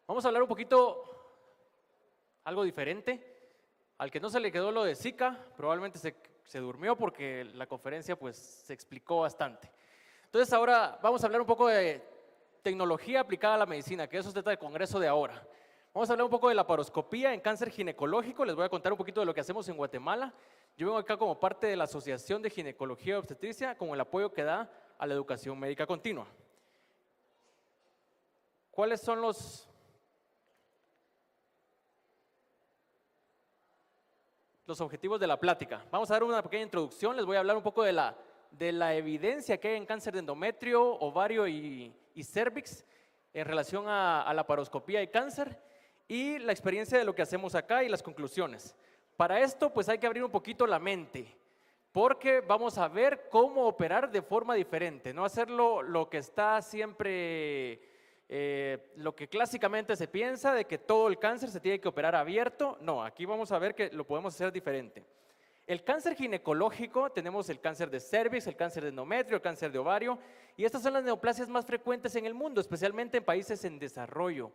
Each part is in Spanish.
Vamos a hablar un poquito, algo diferente. Al que no se le quedó lo de Zika, probablemente se durmió porque la conferencia pues se explicó bastante. Entonces ahora vamos a hablar un poco de tecnología aplicada a la medicina, que eso se trata del congreso de ahora. Vamos a hablar un poco de laparoscopía en cáncer ginecológico, les voy a contar un poquito de lo que hacemos en Guatemala. Yo vengo acá como parte de la Asociación de Ginecología y Obstetricia, con el apoyo que da a la educación médica continua. ¿Cuáles son los objetivos de la plática? Vamos a dar una pequeña introducción, les voy a hablar un poco de la evidencia que hay en cáncer de endometrio, ovario y cérvix en relación a laparoscopía y cáncer, y la experiencia de lo que hacemos acá y las conclusiones. Para esto pues hay que abrir un poquito la mente, porque vamos a ver cómo operar de forma diferente, no hacerlo lo que está siempre, lo que clásicamente se piensa de que todo el cáncer se tiene que operar abierto. No, aquí vamos a ver que lo podemos hacer diferente. El cáncer ginecológico, tenemos el cáncer de cérvix, el cáncer de endometrio, el cáncer de ovario, y estas son las neoplasias más frecuentes en el mundo, especialmente en países en desarrollo,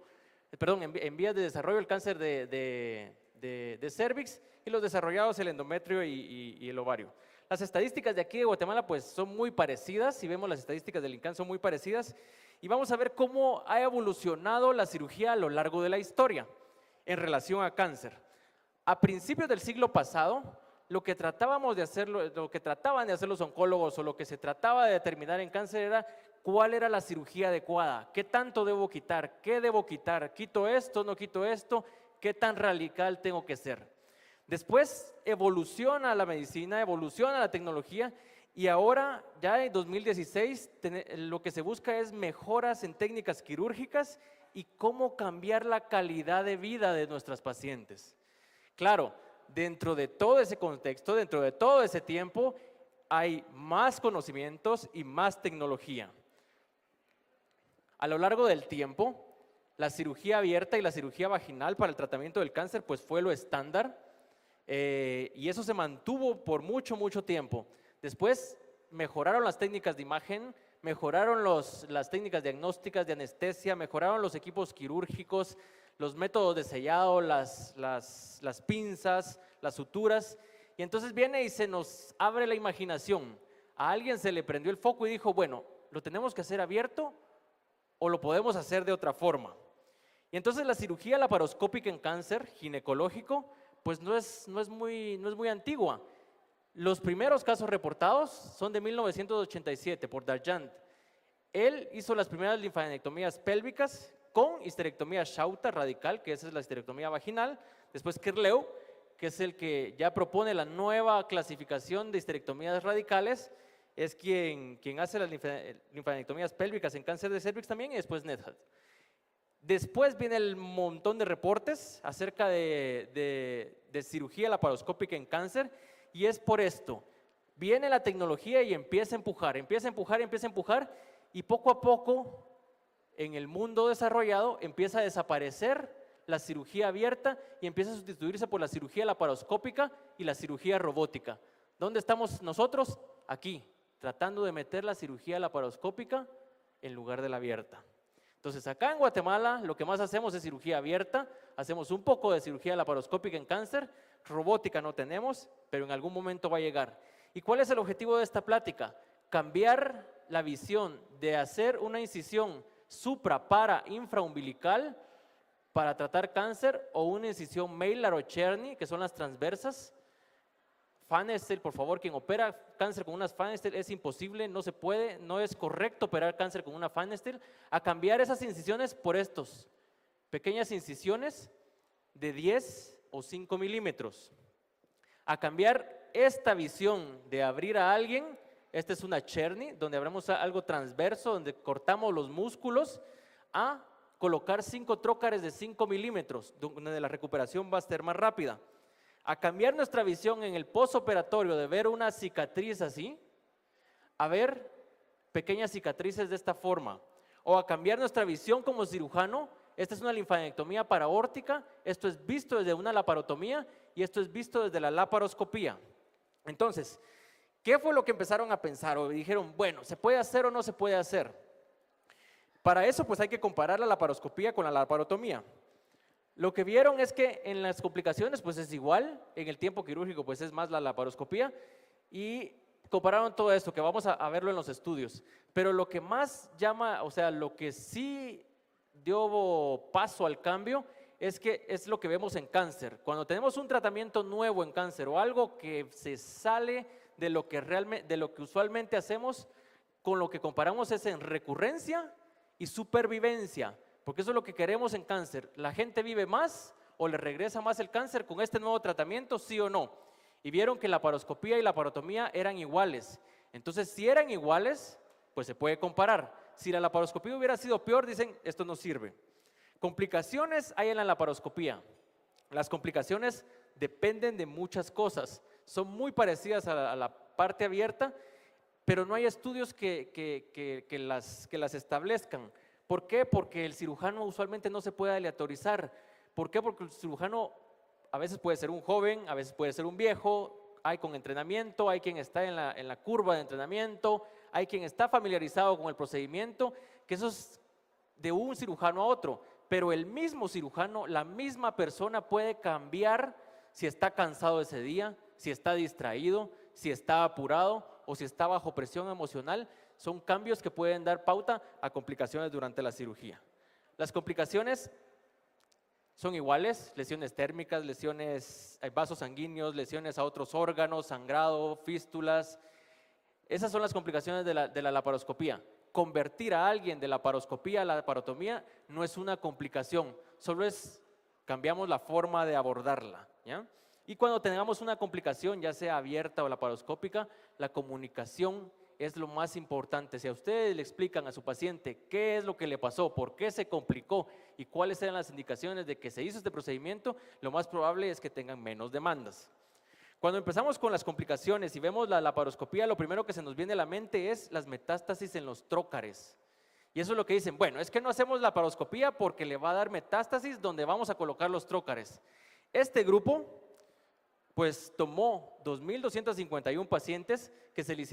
en vías de desarrollo, el cáncer de cérvix, y los desarrollados el endometrio y el ovario. Las estadísticas de aquí de Guatemala pues son muy parecidas, si vemos las estadísticas del INCAN son muy parecidas, y vamos a ver cómo ha evolucionado la cirugía a lo largo de la historia en relación a cáncer. A principios del siglo pasado, lo que trataban de hacer los oncólogos o lo que se trataba de determinar en cáncer era cuál era la cirugía adecuada, qué tanto debo quitar, qué debo quitar, quito esto, no quito esto, qué tan radical tengo que ser. Después evoluciona la medicina, evoluciona la tecnología y ahora ya en 2016 lo que se busca es mejoras en técnicas quirúrgicas y cómo cambiar la calidad de vida de nuestras pacientes. Claro, dentro de todo ese contexto, dentro de todo ese tiempo, hay más conocimientos y más tecnología. A lo largo del tiempo, la cirugía abierta y la cirugía vaginal para el tratamiento del cáncer pues fue lo estándar, y eso se mantuvo por mucho tiempo. Después mejoraron las técnicas de imagen, mejoraron las técnicas diagnósticas de anestesia, mejoraron los equipos quirúrgicos, los métodos de sellado, las pinzas, las suturas, y entonces viene y se nos abre la imaginación. A alguien se le prendió el foco y dijo, bueno, ¿lo tenemos que hacer abierto o lo podemos hacer de otra forma? Y entonces la cirugía laparoscópica en cáncer ginecológico pues no es muy antigua. Los primeros casos reportados son de 1987 por Darjant. Él hizo las primeras linfadenectomías pélvicas con histerectomía Shauta radical, que esa es la histerectomía vaginal. Después Kirleu, que es el que ya propone la nueva clasificación de histerectomías radicales, es quien hace las linfadenectomías pélvicas en cáncer de cérvix también, y después Neidhart. Después viene el montón de reportes acerca de cirugía laparoscópica en cáncer, y es por esto. Viene la tecnología y empieza a empujar, y poco a poco en el mundo desarrollado empieza a desaparecer la cirugía abierta y empieza a sustituirse por la cirugía laparoscópica y la cirugía robótica. ¿Dónde estamos nosotros? Aquí, tratando de meter la cirugía laparoscópica en lugar de la abierta. Entonces acá en Guatemala lo que más hacemos es cirugía abierta, hacemos un poco de cirugía laparoscópica en cáncer, robótica no tenemos, pero en algún momento va a llegar. ¿Y cuál es el objetivo de esta plática? Cambiar la visión de hacer una incisión supra para infraumbilical para tratar cáncer, o una incisión Meyler o Czerny, que son las transversas. Fanestel, por favor, quien opera cáncer con unas Fanestel es imposible, no se puede, no es correcto operar cáncer con una Fanestel. A cambiar esas incisiones por estos pequeñas incisiones de 10 o 5 milímetros. A cambiar esta visión de abrir a alguien, esta es una Czerny, donde abramos algo transverso, donde cortamos los músculos, a colocar 5 trócares de 5 milímetros, donde la recuperación va a ser más rápida. A cambiar nuestra visión en el postoperatorio de ver una cicatriz así, a ver pequeñas cicatrices de esta forma. O a cambiar nuestra visión como cirujano, esta es una linfadenectomía paraórtica, esto es visto desde una laparotomía y esto es visto desde la laparoscopía. Entonces, ¿qué fue lo que empezaron a pensar? O dijeron, bueno, ¿se puede hacer o no se puede hacer? Para eso pues hay que comparar la laparoscopía con la laparotomía. Lo que vieron es que en las complicaciones pues es igual, en el tiempo quirúrgico pues es más la laparoscopía y compararon todo esto, que vamos a verlo en los estudios. Pero lo que más llama, o sea, lo que sí dio paso al cambio es que es lo que vemos en cáncer. Cuando tenemos un tratamiento nuevo en cáncer o algo que se sale de lo que usualmente hacemos, con lo que comparamos es en recurrencia y supervivencia, porque eso es lo que queremos en cáncer. ¿La gente vive más o le regresa más el cáncer con este nuevo tratamiento, sí o no? Y vieron que la laparoscopía y la laparotomía eran iguales. Entonces, si eran iguales, pues se puede comparar. Si la laparoscopía hubiera sido peor, dicen, esto no sirve. Complicaciones hay en la laparoscopía. Las complicaciones dependen de muchas cosas. Son muy parecidas a la parte abierta, pero no hay estudios que las establezcan. ¿Por qué? Porque el cirujano usualmente no se puede aleatorizar. ¿Por qué? Porque el cirujano a veces puede ser un joven, a veces puede ser un viejo, hay con entrenamiento, hay quien está en la curva de entrenamiento, hay quien está familiarizado con el procedimiento, que eso es de un cirujano a otro, pero el mismo cirujano, la misma persona puede cambiar si está cansado ese día, si está distraído, si está apurado o si está bajo presión emocional. Son cambios que pueden dar pauta a complicaciones durante la cirugía. Las complicaciones son iguales: lesiones térmicas, lesiones a vasos sanguíneos, lesiones a otros órganos, sangrado, fístulas. Esas son las complicaciones de la laparoscopía. Convertir a alguien de laparoscopía a la laparotomía no es una complicación, solo cambiamos la forma de abordarla, ¿ya? Y cuando tengamos una complicación, ya sea abierta o laparoscópica, la comunicación es lo más importante. Si a ustedes le explican a su paciente qué es lo que le pasó, por qué se complicó y cuáles eran las indicaciones de que se hizo este procedimiento, lo más probable es que tengan menos demandas. Cuando empezamos con las complicaciones y vemos la laparoscopía, lo primero que se nos viene a la mente es las metástasis en los trócares. Y eso es lo que dicen: bueno, es que no hacemos laparoscopía porque le va a dar metástasis donde vamos a colocar los trócares. Este grupo pues tomó 2.251 pacientes que se les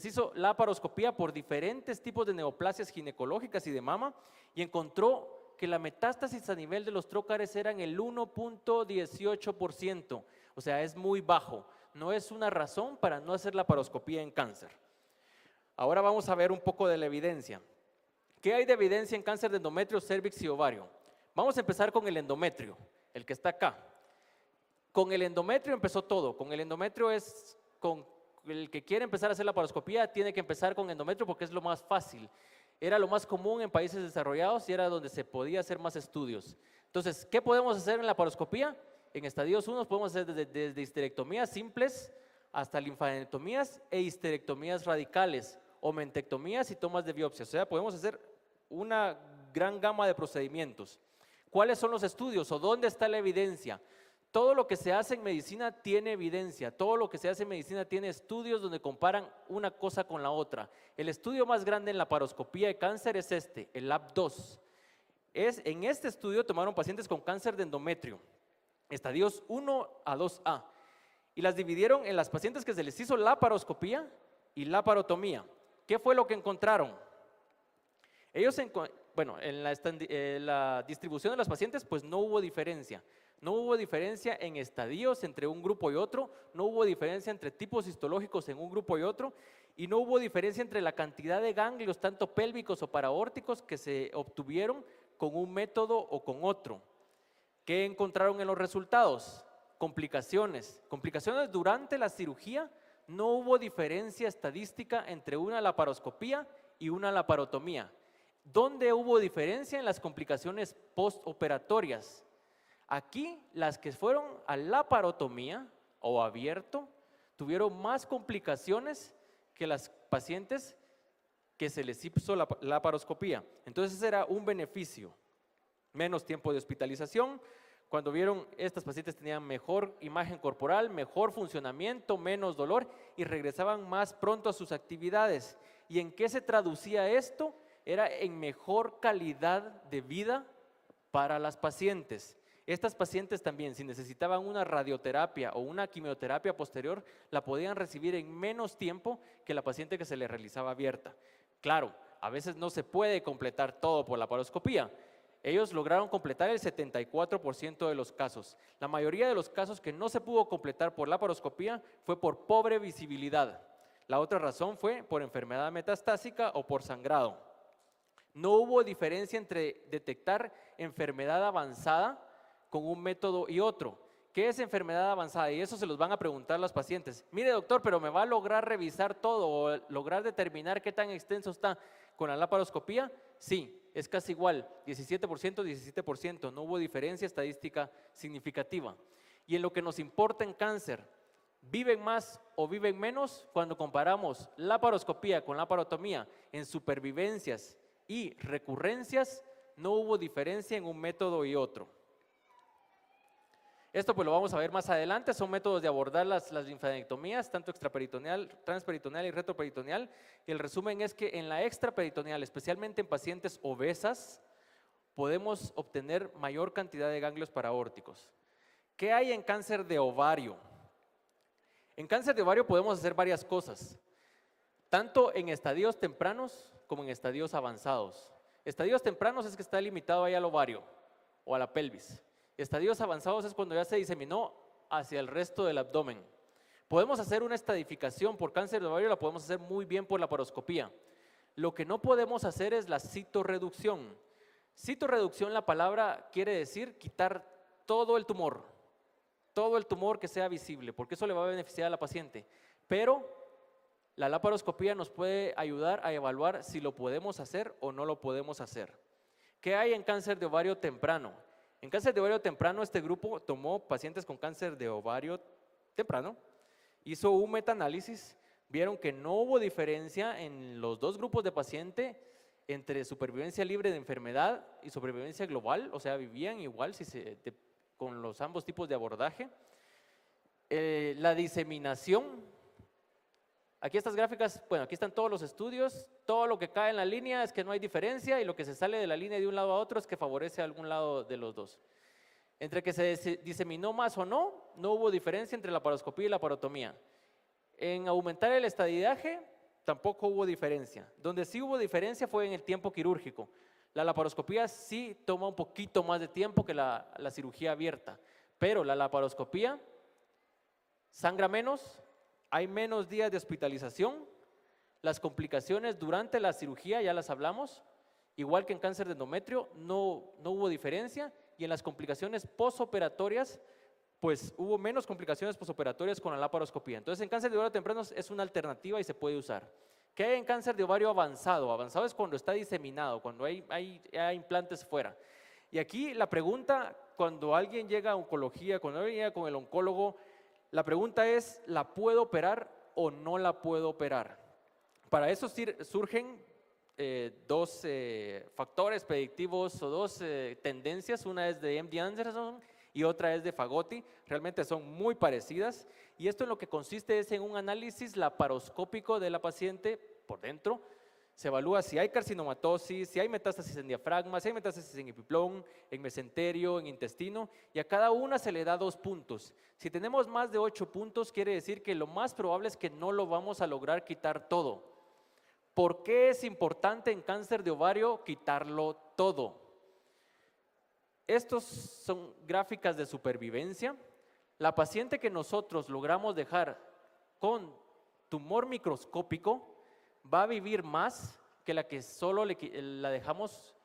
hizo laparoscopía por diferentes tipos de neoplasias ginecológicas y de mama, y encontró que la metástasis a nivel de los trócares eran el 1.18%, o sea, es muy bajo. No es una razón para no hacer laparoscopía en cáncer. Ahora vamos a ver un poco de la evidencia. ¿Qué hay de evidencia en cáncer de endometrio, cérvix y ovario? Vamos a empezar con el endometrio, el que está acá. Con el endometrio empezó todo. Con el endometrio con el que quiere empezar a hacer laparoscopía tiene que empezar con endometrio porque es lo más fácil. Era lo más común en países desarrollados y era donde se podía hacer más estudios. Entonces, ¿qué podemos hacer en laparoscopía? En estadios 1 podemos hacer desde histerectomías simples hasta linfadenectomías e histerectomías radicales, o mentectomías y tomas de biopsia. O sea, podemos hacer una gran gama de procedimientos. ¿Cuáles son los estudios o dónde está la evidencia? Todo lo que se hace en medicina tiene evidencia, todo lo que se hace en medicina tiene estudios donde comparan una cosa con la otra. El estudio más grande en laparoscopía de cáncer es el LAP2. En este estudio tomaron pacientes con cáncer de endometrio, estadios 1 a 2A, y las dividieron en las pacientes que se les hizo laparoscopía y laparotomía. ¿Qué fue lo que encontraron? Bueno, en la distribución de los pacientes pues no hubo diferencia. No hubo diferencia en estadios entre un grupo y otro, no hubo diferencia entre tipos histológicos en un grupo y otro, y no hubo diferencia entre la cantidad de ganglios, tanto pélvicos o paraórticos, que se obtuvieron con un método o con otro. ¿Qué encontraron en los resultados? Complicaciones. Complicaciones durante la cirugía. No hubo diferencia estadística entre una laparoscopía y una laparotomía. ¿Dónde hubo diferencia? En las complicaciones postoperatorias. Aquí, las que fueron a laparotomía o abierto tuvieron más complicaciones que las pacientes que se les hizo la laparoscopía. Entonces era un beneficio. Menos tiempo de hospitalización. Cuando vieron, estas pacientes tenían mejor imagen corporal, mejor funcionamiento, menos dolor y regresaban más pronto a sus actividades. ¿Y en qué se traducía esto? Era en mejor calidad de vida para las pacientes. Estas pacientes también, si necesitaban una radioterapia o una quimioterapia posterior, la podían recibir en menos tiempo que la paciente que se le realizaba abierta. Claro, a veces no se puede completar todo por laparoscopía. Ellos lograron completar el 74% de los casos. La mayoría de los casos que no se pudo completar por laparoscopía fue por pobre visibilidad. La otra razón fue por enfermedad metastásica o por sangrado. No hubo diferencia entre detectar enfermedad avanzada con un método y otro. ¿Qué es enfermedad avanzada? Y eso se los van a preguntar los pacientes. Mire, doctor, pero ¿me va a lograr revisar todo o lograr determinar qué tan extenso está con la laparoscopía? Sí, es casi igual, 17%, 17%. No hubo diferencia estadística significativa. Y en lo que nos importa en cáncer, ¿viven más o viven menos? Cuando comparamos laparoscopía con laparotomía en supervivencias y recurrencias, no hubo diferencia en un método y otro. Esto pues lo vamos a ver más adelante, son métodos de abordar las linfadenectomías, tanto extraperitoneal, transperitoneal y retroperitoneal. Y el resumen es que en la extraperitoneal, especialmente en pacientes obesas, podemos obtener mayor cantidad de ganglios paraórticos. ¿Qué hay en cáncer de ovario? En cáncer de ovario podemos hacer varias cosas, tanto en estadios tempranos como en estadios avanzados. Estadios tempranos es que está limitado ahí al ovario o a la pelvis. Estadios avanzados es cuando ya se diseminó hacia el resto del abdomen. Podemos hacer una estadificación por cáncer de ovario, la podemos hacer muy bien por laparoscopía. Lo que no podemos hacer es la citorreducción. Citorreducción, la palabra quiere decir quitar todo el tumor que sea visible, porque eso le va a beneficiar a la paciente. Pero la laparoscopía nos puede ayudar a evaluar si lo podemos hacer o no lo podemos hacer. ¿Qué hay en cáncer de ovario temprano? En cáncer de ovario temprano, este grupo tomó pacientes con cáncer de ovario temprano, hizo un metaanálisis, vieron que no hubo diferencia en los dos grupos de paciente entre supervivencia libre de enfermedad y supervivencia global, o sea, vivían igual con los ambos tipos de abordaje. La diseminación. Aquí estas gráficas, bueno, aquí están todos los estudios, todo lo que cae en la línea es que no hay diferencia y lo que se sale de la línea de un lado a otro es que favorece a algún lado de los dos. Entre que se diseminó más o no, no hubo diferencia entre la laparoscopía y la laparotomía. En aumentar el estadiaje, tampoco hubo diferencia. Donde sí hubo diferencia fue en el tiempo quirúrgico. La laparoscopía sí toma un poquito más de tiempo que la cirugía abierta, pero la laparoscopía sangra menos, hay menos días de hospitalización, las complicaciones durante la cirugía ya las hablamos, igual que en cáncer de endometrio no hubo diferencia, y en las complicaciones posoperatorias pues hubo menos complicaciones posoperatorias con la laparoscopía. Entonces en cáncer de ovario temprano es una alternativa y se puede usar. ¿Qué hay en cáncer de ovario avanzado? Avanzado es cuando está diseminado, cuando hay implantes fuera. Y aquí la pregunta, cuando alguien llega a oncología, cuando alguien llega con el oncólogo, la pregunta es, ¿la puedo operar o no la puedo operar? Para eso surgen dos factores predictivos o dos tendencias. Una es de MD Anderson y otra es de Fagotti. Realmente son muy parecidas. Y esto en lo que consiste es en un análisis laparoscópico de la paciente por dentro. Se evalúa si hay carcinomatosis, si hay metástasis en diafragma, si hay metástasis en epiplón, en mesenterio, en intestino, y a cada una se le da 2 puntos. Si tenemos más de 8 puntos, quiere decir que lo más probable es que no lo vamos a lograr quitar todo. ¿Por qué es importante en cáncer de ovario quitarlo todo? Estos son gráficas de supervivencia. La paciente que nosotros logramos dejar con tumor microscópico va a vivir más que la que solo la dejamos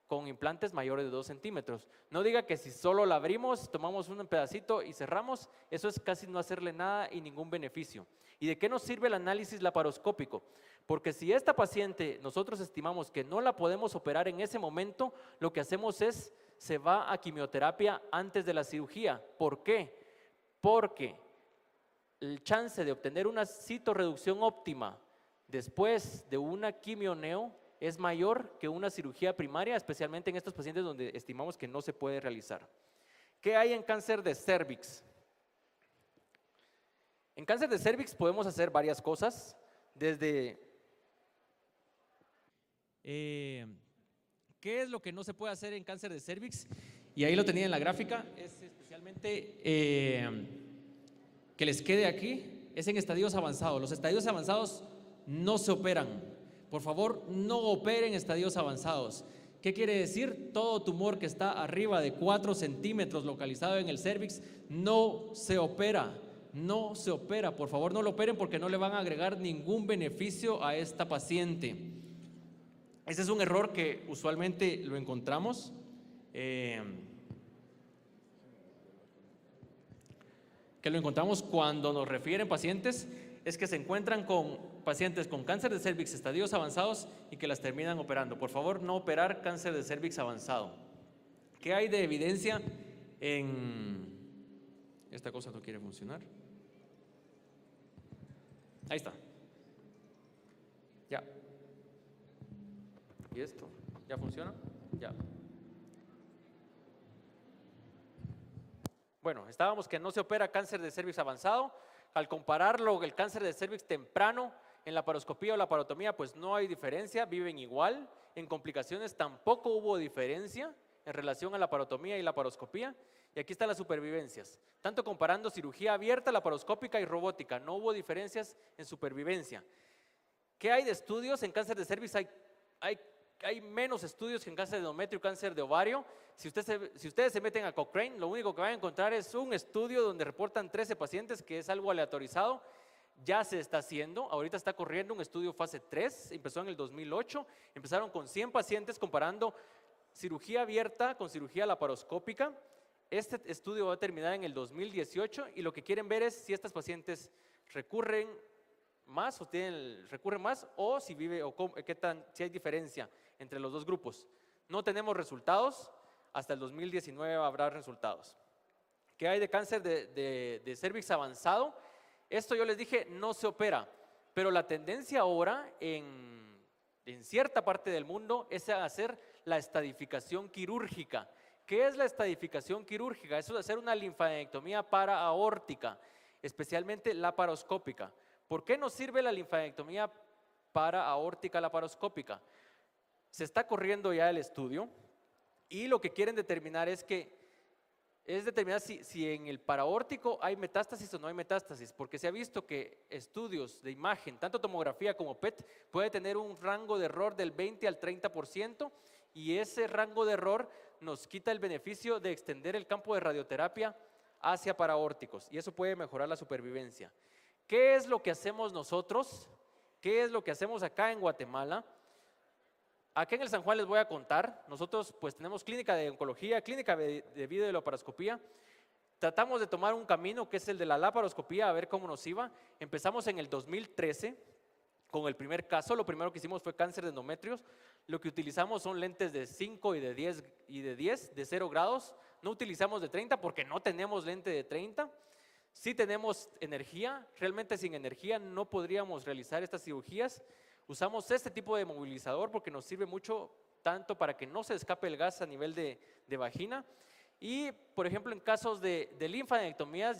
con implantes mayores de 2 centímetros. No diga que si solo la abrimos, tomamos un pedacito y cerramos, eso es casi no hacerle nada y ningún beneficio. ¿Y de qué nos sirve el análisis laparoscópico? Porque si esta paciente nosotros estimamos que no la podemos operar en ese momento, lo que hacemos es, se va a quimioterapia antes de la cirugía. ¿Por qué? Porque el chance de obtener una citorreducción óptima después de una quimioneo es mayor que una cirugía primaria, especialmente en estos pacientes donde estimamos que no se puede realizar. ¿Qué hay en cáncer de cérvix? En cáncer de cérvix podemos hacer varias cosas, desde ¿qué es lo que no se puede hacer en cáncer de cérvix? Y ahí lo tenía en la gráfica, es especialmente que les quede aquí, es en estadios avanzados. Los estadios avanzados no se operan, Por favor, no operen estadios avanzados. ¿Qué quiere decir? Todo tumor que está arriba de 4 centímetros localizado en el cervix no se opera. No se opera. Por favor, no lo operen porque no le van a agregar ningún beneficio a esta paciente. Ese es un error que usualmente lo encontramos. Que lo encontramos cuando nos refieren pacientes, es que se encuentran con pacientes con cáncer de cervix estadios avanzados y que las terminan operando. Por favor, no operar cáncer de cervix avanzado. ¿Qué hay de evidencia en... Esta cosa no quiere funcionar. Ahí está. Ya. ¿Y esto? ¿Ya funciona? Ya. Bueno, estábamos que no se opera cáncer de cervix avanzado. Al compararlo, el cáncer de cervix temprano en la laparoscopía o laparotomía, pues no hay diferencia, viven igual. En complicaciones tampoco hubo diferencia en relación a la laparotomía y laparoscopía. Y aquí están las supervivencias. Tanto comparando cirugía abierta, laparoscópica y robótica, no hubo diferencias en supervivencia. ¿Qué hay de estudios en cáncer de cervix? Hay menos estudios que en cáncer de endometrio y cáncer de ovario. Si ustedes se meten a Cochrane, lo único que van a encontrar es un estudio donde reportan 13 pacientes, que es algo aleatorizado. Ya se está haciendo, ahorita está corriendo un estudio fase 3, empezó en el 2008, empezaron con 100 pacientes comparando cirugía abierta con cirugía laparoscópica. Este estudio va a terminar en el 2018 y lo que quieren ver es si estas pacientes recurren más o si vive o si hay diferencia entre los dos grupos. No tenemos resultados, hasta el 2019 habrá resultados. ¿Qué hay de cáncer de cervix avanzado? Esto yo les dije, no se opera, pero la tendencia ahora en cierta parte del mundo es a hacer la estadificación quirúrgica. ¿Qué es la estadificación quirúrgica? Eso es hacer una linfadenectomía paraaórtica, especialmente laparoscópica. ¿Por qué nos sirve la linfadenectomía paraaórtica laparoscópica? Se está corriendo ya el estudio y lo que quieren determinar es determinar si en el paraórtico hay metástasis o no hay metástasis, porque se ha visto que estudios de imagen, tanto tomografía como PET, puede tener un rango de error del 20 al 30% y ese rango de error nos quita el beneficio de extender el campo de radioterapia hacia paraórticos y eso puede mejorar la supervivencia. ¿Qué es lo que hacemos nosotros? ¿Qué es lo que hacemos acá en Guatemala? Acá en el San Juan les voy a contar. Nosotros pues tenemos clínica de oncología, clínica de videolaparoscopía. Tratamos de tomar un camino que es el de la laparoscopía, a ver cómo nos iba. Empezamos en el 2013 con el primer caso. Lo primero que hicimos fue cáncer de endometrios. Lo que utilizamos son lentes de 5 y de 10, de 0 grados. No utilizamos de 30 porque no tenemos lente de 30. Sí tenemos energía, realmente sin energía no podríamos realizar estas cirugías. Usamos este tipo de movilizador porque nos sirve mucho tanto para que no se escape el gas a nivel de vagina. Y, por ejemplo, en casos de linfadenectomías,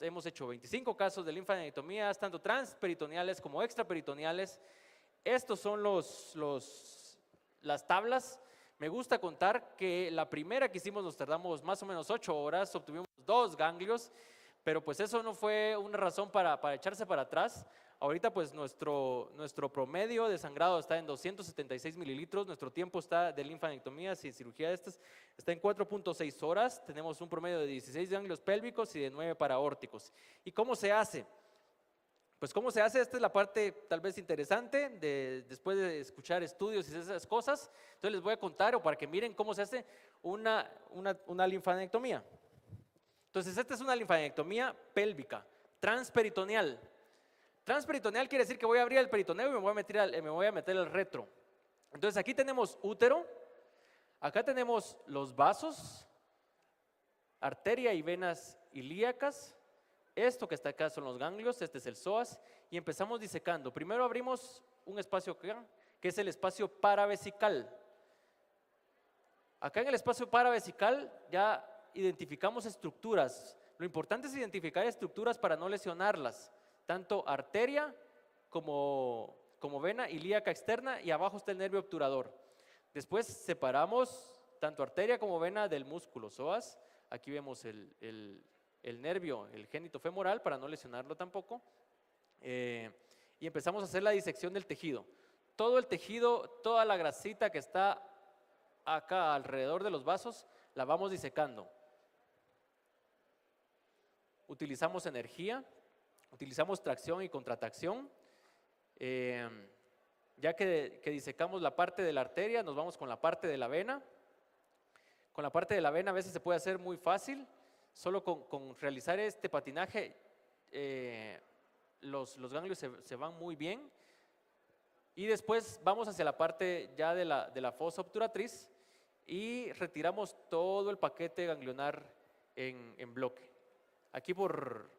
hemos hecho 25 casos de linfadenectomías, tanto transperitoneales como extraperitoneales. Estos son las tablas. Me gusta contar que la primera que hicimos nos tardamos más o menos 8 horas, obtuvimos 2 ganglios. Pero pues eso no fue una razón para echarse para atrás. Ahorita pues nuestro promedio de sangrado está en 276 mililitros, nuestro tiempo está de linfadenectomías y cirugía de estas está en 4.6 horas, tenemos un promedio de 16 ganglios pélvicos y de 9 paraórticos. ¿Y cómo se hace? Pues cómo se hace, esta es la parte tal vez interesante, después de escuchar estudios y esas cosas, entonces les voy a contar o para que miren cómo se hace una linfadenectomía. Entonces, esta es una linfadenectomía pélvica, transperitoneal. Transperitoneal quiere decir que voy a abrir el peritoneo y me voy a meter el retro. Entonces, aquí tenemos útero, acá tenemos los vasos, arteria y venas ilíacas. Esto que está acá son los ganglios, este es el psoas y empezamos disecando. Primero abrimos un espacio acá, que es el espacio paravesical. Acá en el espacio paravesical ya identificamos estructuras. Lo importante es identificar estructuras para no lesionarlas, tanto arteria como vena ilíaca externa y abajo está el nervio obturador. Después separamos tanto arteria como vena del músculo psoas. Aquí vemos el nervio, el génito femoral para no lesionarlo tampoco. Y empezamos a hacer la disección del tejido. todo el tejido, toda la grasita que está acá alrededor de los vasos, la vamos disecando. Utilizamos energía, utilizamos tracción y contratracción. Ya que disecamos la parte de la arteria, nos vamos con la parte de la vena. Con la parte de la vena a veces se puede hacer muy fácil, solo con realizar este patinaje los ganglios se van muy bien. Y después vamos hacia la parte ya de la fosa obturatriz y retiramos todo el paquete ganglionar en bloque. Aquí por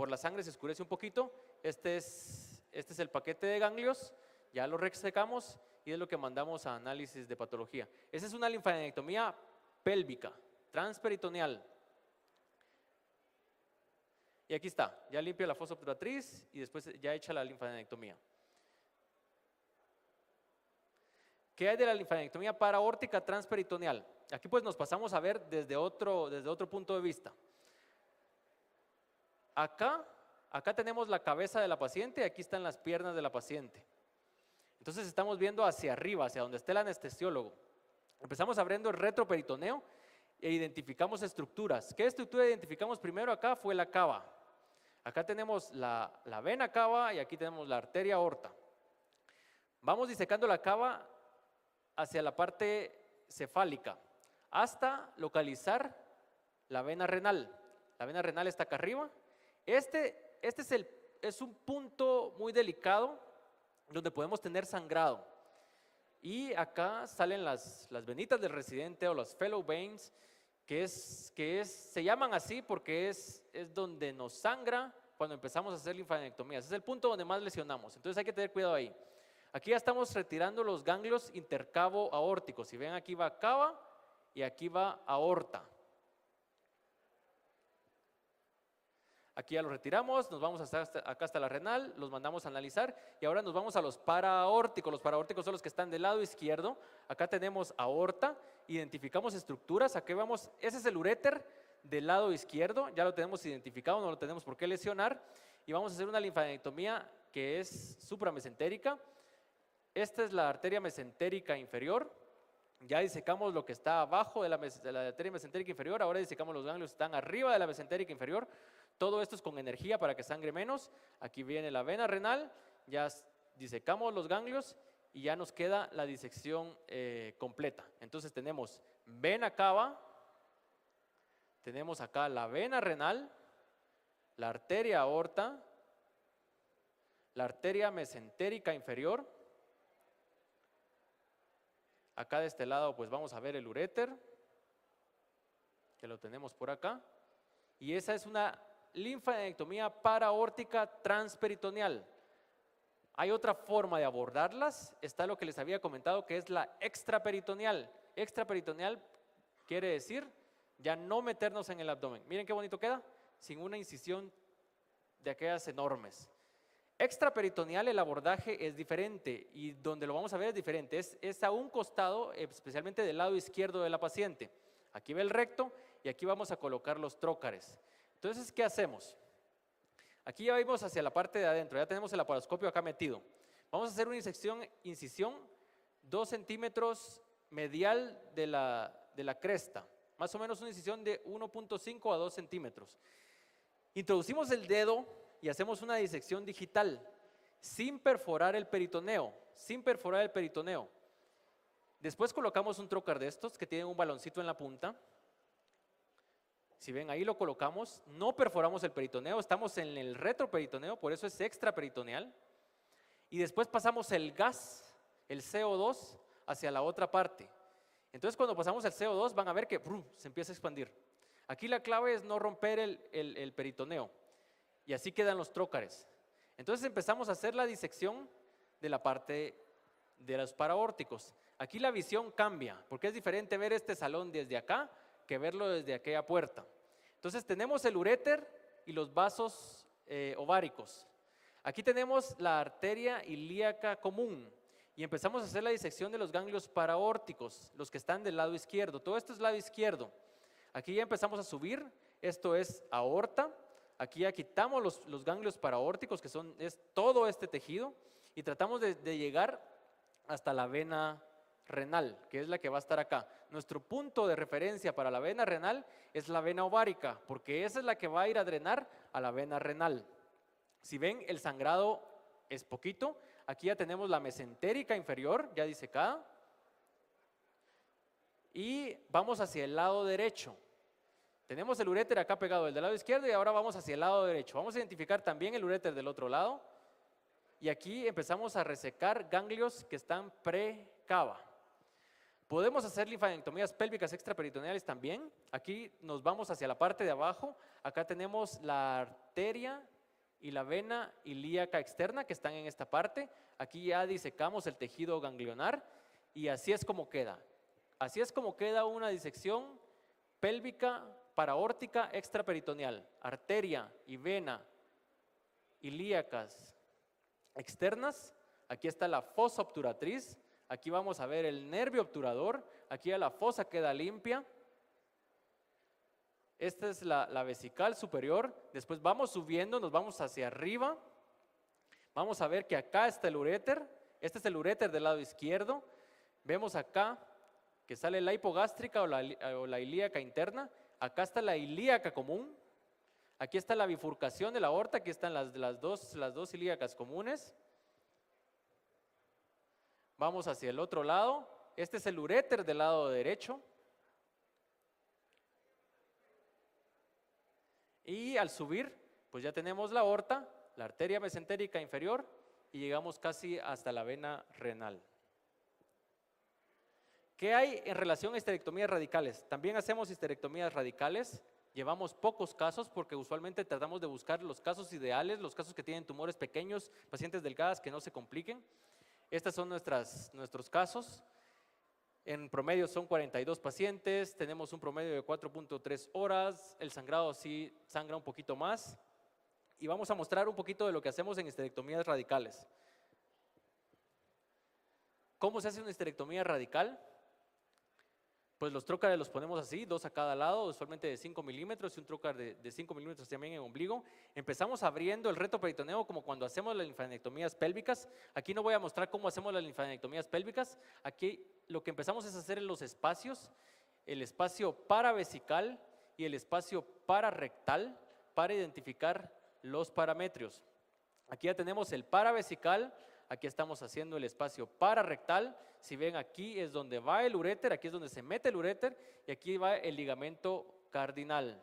la sangre se oscurece un poquito. Este es el paquete de ganglios, ya lo resecamos y es lo que mandamos a análisis de patología. Esa es una linfadenectomía pélvica, transperitoneal. Y aquí está, ya limpia la fosa obturatriz y después ya hecha la linfadenectomía. ¿Qué hay de la linfadenectomía paraórtica transperitoneal? Aquí pues nos pasamos a ver desde otro punto de vista. Acá tenemos la cabeza de la paciente y aquí están las piernas de la paciente. Entonces estamos viendo hacia arriba, hacia donde está el anestesiólogo. Empezamos abriendo el retroperitoneo e identificamos estructuras. ¿Qué estructura identificamos primero acá? Fue la cava. Acá tenemos la vena cava y aquí tenemos la arteria aorta. Vamos disecando la cava hacia la parte cefálica hasta localizar la vena renal. La vena renal está acá arriba. Este es un punto muy delicado donde podemos tener sangrado. Y acá salen las venitas del residente o los fellow veins, se llaman así porque es donde nos sangra cuando empezamos a hacer linfadenectomías. Es el punto donde más lesionamos, entonces hay que tener cuidado ahí. Aquí ya estamos retirando los ganglios intercavo aórticos. Si ven, aquí va cava y aquí va aorta. Aquí ya los retiramos, nos vamos acá hasta la renal, los mandamos a analizar y ahora nos vamos a los paraórticos. Los paraórticos son los que están del lado izquierdo. Acá tenemos aorta, identificamos estructuras, aquí vamos, ese es el uréter del lado izquierdo, ya lo tenemos identificado, no lo tenemos por qué lesionar y vamos a hacer una linfadenectomía que es supramesentérica. Esta es la arteria mesentérica inferior, ya disecamos lo que está abajo de la arteria mesentérica inferior, ahora disecamos los ganglios que están arriba de la mesentérica inferior. Todo esto es con energía para que sangre menos. Aquí viene la vena renal, ya disecamos los ganglios y ya nos queda la disección completa. Entonces tenemos vena cava, tenemos acá la vena renal, la arteria aorta, la arteria mesentérica inferior. Acá de este lado pues vamos a ver el uréter, que lo tenemos por acá. Y esa es una linfadenectomía paraórtica transperitoneal. Hay otra forma de abordarlas, está lo que les había comentado que es la extraperitoneal. Extraperitoneal quiere decir ya no meternos en el abdomen. Miren qué bonito queda, sin una incisión de aquellas enormes. Extraperitoneal, el abordaje es diferente y donde lo vamos a ver es diferente, es a un costado, especialmente del lado izquierdo de la paciente. Aquí ve el recto y aquí vamos a colocar los trócares. Entonces, ¿qué hacemos? Aquí ya vimos hacia la parte de adentro, ya tenemos el laparoscopio acá metido. Vamos a hacer una incisión 2 centímetros medial de la cresta, más o menos una incisión de 1.5 a 2 centímetros. Introducimos el dedo y hacemos una disección digital, sin perforar el peritoneo, Después colocamos un trócar de estos que tienen un baloncito en la punta. Si ven, ahí lo colocamos, no perforamos el peritoneo, estamos en el retroperitoneo, por eso es extraperitoneal. Y después pasamos el gas, el CO2, hacia la otra parte. Entonces cuando pasamos el CO2 van a ver que se empieza a expandir. Aquí la clave es no romper el peritoneo y así quedan los trócares. Entonces empezamos a hacer la disección de la parte de los paraórticos. Aquí la visión cambia, porque es diferente ver este salón desde acá que verlo desde aquella puerta. Entonces tenemos el uréter y los vasos ováricos. Aquí tenemos la arteria ilíaca común y empezamos a hacer la disección de los ganglios paraórticos, los que están del lado izquierdo. Todo esto es lado izquierdo. Aquí ya empezamos a subir, esto es aorta. Aquí ya quitamos los ganglios paraórticos, que es todo este tejido, y tratamos de llegar hasta la vena renal, que es la que va a estar acá. Nuestro punto de referencia para la vena renal es la vena ovárica, porque esa es la que va a ir a drenar a la vena renal. Si ven, el sangrado es poquito. Aquí ya tenemos la mesentérica inferior, ya disecada. Y vamos hacia el lado derecho. Tenemos el uréter acá pegado del lado izquierdo y ahora vamos hacia el lado derecho. Vamos a identificar también el uréter del otro lado. Y aquí empezamos a resecar ganglios que están pre-cava. Podemos hacer linfadenectomías pélvicas extraperitoneales también. Aquí nos vamos hacia la parte de abajo. Acá tenemos la arteria y la vena ilíaca externa que están en esta parte. Aquí ya disecamos el tejido ganglionar y así es como queda. Así es como queda una disección pélvica paraórtica extraperitoneal. Arteria y vena ilíacas externas. Aquí está la fosa obturatriz. Aquí vamos a ver el nervio obturador. Aquí ya la fosa queda limpia. Esta es la vesical superior. Después vamos subiendo, nos vamos hacia arriba. Vamos a ver que acá está el uréter. Este es el uréter del lado izquierdo. Vemos acá que sale la hipogástrica o la ilíaca interna. Acá está la ilíaca común. Aquí está la bifurcación de la aorta. Aquí están las dos ilíacas comunes. Vamos hacia el otro lado. Este es el uréter del lado derecho. Y al subir, pues ya tenemos la aorta, la arteria mesentérica inferior y llegamos casi hasta la vena renal. ¿Qué hay en relación a histerectomías radicales? También hacemos histerectomías radicales. Llevamos pocos casos porque usualmente tratamos de buscar los casos ideales, los casos que tienen tumores pequeños, pacientes delgadas que no se compliquen. Estos son nuestros casos. En promedio son 42 pacientes, tenemos un promedio de 4.3 horas, el sangrado sí sangra un poquito más. Y vamos a mostrar un poquito de lo que hacemos en histerectomías radicales. ¿Cómo se hace una histerectomía radical? Pues los trócares los ponemos así, 2 a cada lado, usualmente de 5 milímetros y un trócar de 5 milímetros también en ombligo. Empezamos abriendo el reto peritoneo como cuando hacemos las linfadenectomías pélvicas. Aquí no voy a mostrar cómo hacemos las linfadenectomías pélvicas. Aquí lo que empezamos es hacer en los espacios, el espacio paravesical y el espacio pararectal para identificar los parametrios. Aquí ya tenemos el paravesical. Aquí estamos haciendo el espacio pararectal. Si ven, aquí es donde va el uréter, aquí es donde se mete el uréter y aquí va el ligamento cardinal.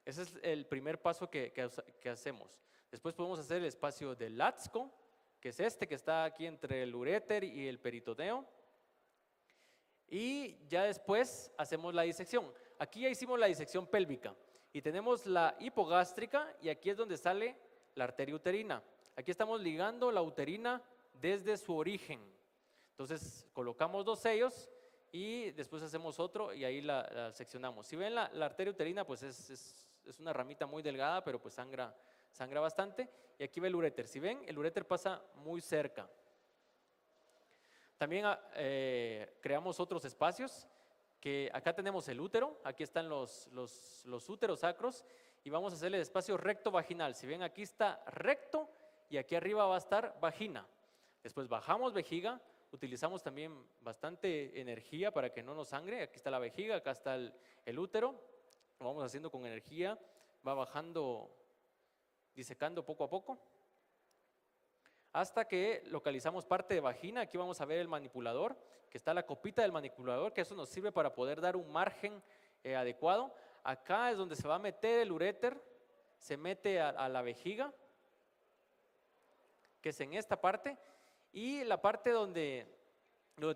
Ese es el primer paso que hacemos. Después podemos hacer el espacio de Latzko, que es este que está aquí entre el uréter y el peritoneo. Y ya después hacemos la disección. Aquí ya hicimos la disección pélvica y tenemos la hipogástrica y aquí es donde sale la arteria uterina. Aquí estamos ligando la uterina desde su origen. Entonces colocamos 2 sellos y después hacemos otro y ahí la seccionamos. Si ven la arteria uterina, pues es una ramita muy delgada, pero pues sangra bastante. Y aquí va el uréter. Si ven, el uréter pasa muy cerca. También creamos otros espacios, que acá tenemos el útero, aquí están los úteros sacros y vamos a hacer el espacio recto vaginal. Si ven, aquí está recto y aquí arriba va a estar vagina. Después bajamos vejiga, utilizamos también bastante energía para que no nos sangre. Aquí está la vejiga, acá está el útero. Lo vamos haciendo con energía, va bajando, disecando poco a poco. Hasta que localizamos parte de vagina. Aquí vamos a ver el manipulador, que está la copita del manipulador, que eso nos sirve para poder dar un margen adecuado. Acá es donde se va a meter el uréter, se mete a la vejiga, que es en esta parte, y la parte donde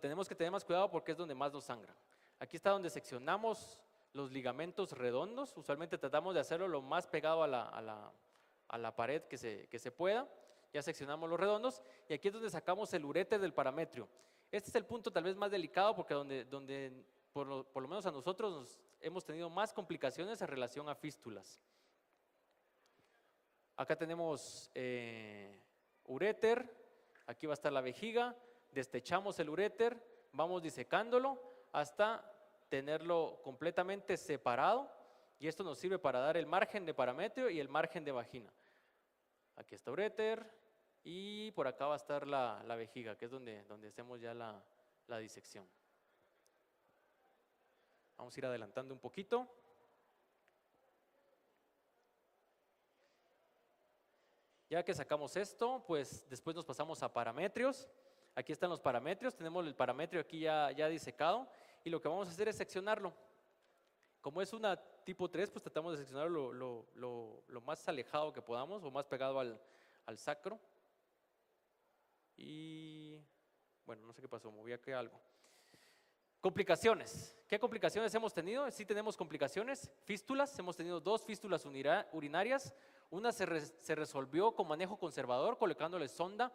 tenemos que tener más cuidado porque es donde más nos sangra. Aquí está donde seccionamos los ligamentos redondos. Usualmente tratamos de hacerlo lo más pegado a la pared que se pueda. Ya seccionamos los redondos y aquí es donde sacamos el uréter del parametrio. Este es el punto tal vez más delicado porque donde por lo menos a nosotros hemos tenido más complicaciones en relación a fístulas. Acá tenemos uréter, aquí va a estar la vejiga, destechamos el uréter, vamos disecándolo hasta tenerlo completamente separado y esto nos sirve para dar el margen de parametrio y el margen de vagina. Aquí está uréter y por acá va a estar la vejiga, que es donde hacemos ya la disección. Vamos a ir adelantando un poquito. Ya que sacamos esto, pues después nos pasamos a parametrios. Aquí están los parametrios, tenemos el parametrio aquí ya disecado y lo que vamos a hacer es seccionarlo. Como es una tipo 3, pues tratamos de seccionarlo lo más alejado que podamos o más pegado al sacro. Y bueno, no sé qué pasó, moví aquí algo. Complicaciones. ¿Qué complicaciones hemos tenido? Sí tenemos complicaciones. Fístulas, hemos tenido 2 fístulas urinarias. Una se resolvió con manejo conservador, colocándole sonda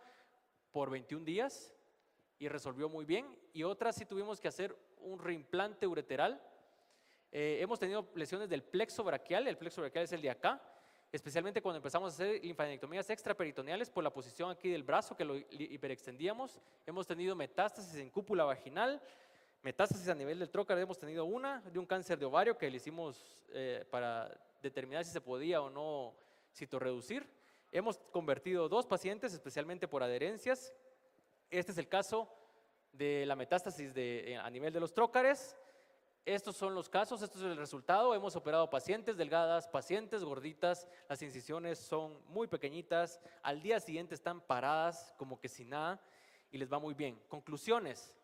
por 21 días y resolvió muy bien. Y otra sí tuvimos que hacer un reimplante ureteral. Hemos tenido lesiones del plexo braquial, el plexo braquial es el de acá, especialmente cuando empezamos a hacer linfadenectomías extraperitoneales por la posición aquí del brazo que lo hiperextendíamos. Hemos tenido metástasis en cúpula vaginal, metástasis a nivel del trócar, hemos tenido una de un cáncer de ovario que le hicimos para determinar si se podía o no citorreducir. Hemos convertido 2 pacientes, especialmente por adherencias. Este es el caso de la metástasis a nivel de los trócares. Estos son los casos, esto es el resultado. Hemos operado pacientes delgadas, pacientes gorditas, las incisiones son muy pequeñitas, al día siguiente están paradas como que sin nada y les va muy bien. Conclusiones: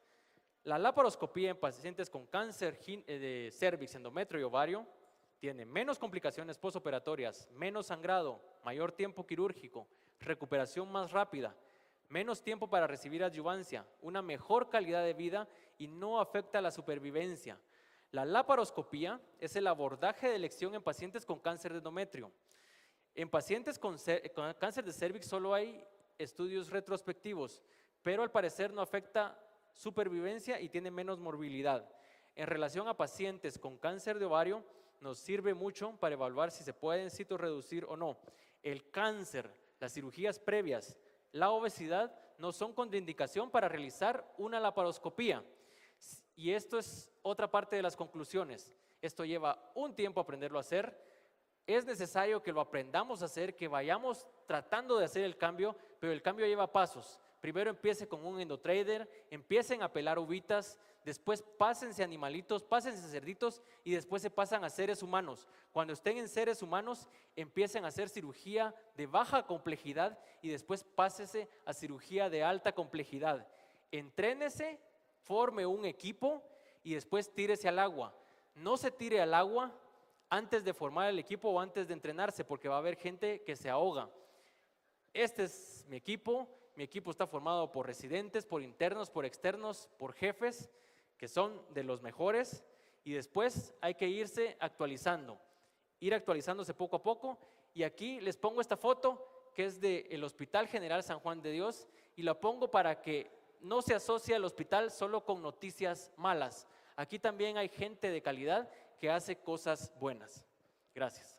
la laparoscopía en pacientes con cáncer de cérvix, endometrio y ovario tiene menos complicaciones postoperatorias, menos sangrado, mayor tiempo quirúrgico, recuperación más rápida, menos tiempo para recibir adyuvancia, una mejor calidad de vida y no afecta la supervivencia. La laparoscopía es el abordaje de elección en pacientes con cáncer de endometrio. En pacientes con cáncer de cérvix solo hay estudios retrospectivos, pero al parecer no afecta supervivencia y tiene menos morbilidad. En relación a pacientes con cáncer de ovario, nos sirve mucho para evaluar si se pueden citorreducir o no. El cáncer, las cirugías previas, la obesidad no son contraindicación para realizar una laparoscopía. Y esto es otra parte de las conclusiones. Esto lleva un tiempo aprenderlo a hacer. Es necesario que lo aprendamos a hacer, que vayamos tratando de hacer el cambio, pero el cambio lleva pasos. Primero empiece con un endotrader, empiecen a pelar uvitas, después pásense a animalitos, pásense a cerditos y después se pasan a seres humanos. Cuando estén en seres humanos, empiecen a hacer cirugía de baja complejidad y después pásese a cirugía de alta complejidad. Entrénese, forme un equipo y después tírese al agua. No se tire al agua antes de formar el equipo o antes de entrenarse, porque va a haber gente que se ahoga. Este es mi equipo está formado por residentes, por internos, por externos, por jefes, que son de los mejores, y después hay que irse actualizando, ir actualizándose poco a poco, y aquí les pongo esta foto que es del Hospital General San Juan de Dios, y la pongo para que no se asocie al hospital solo con noticias malas. Aquí también hay gente de calidad que hace cosas buenas. Gracias.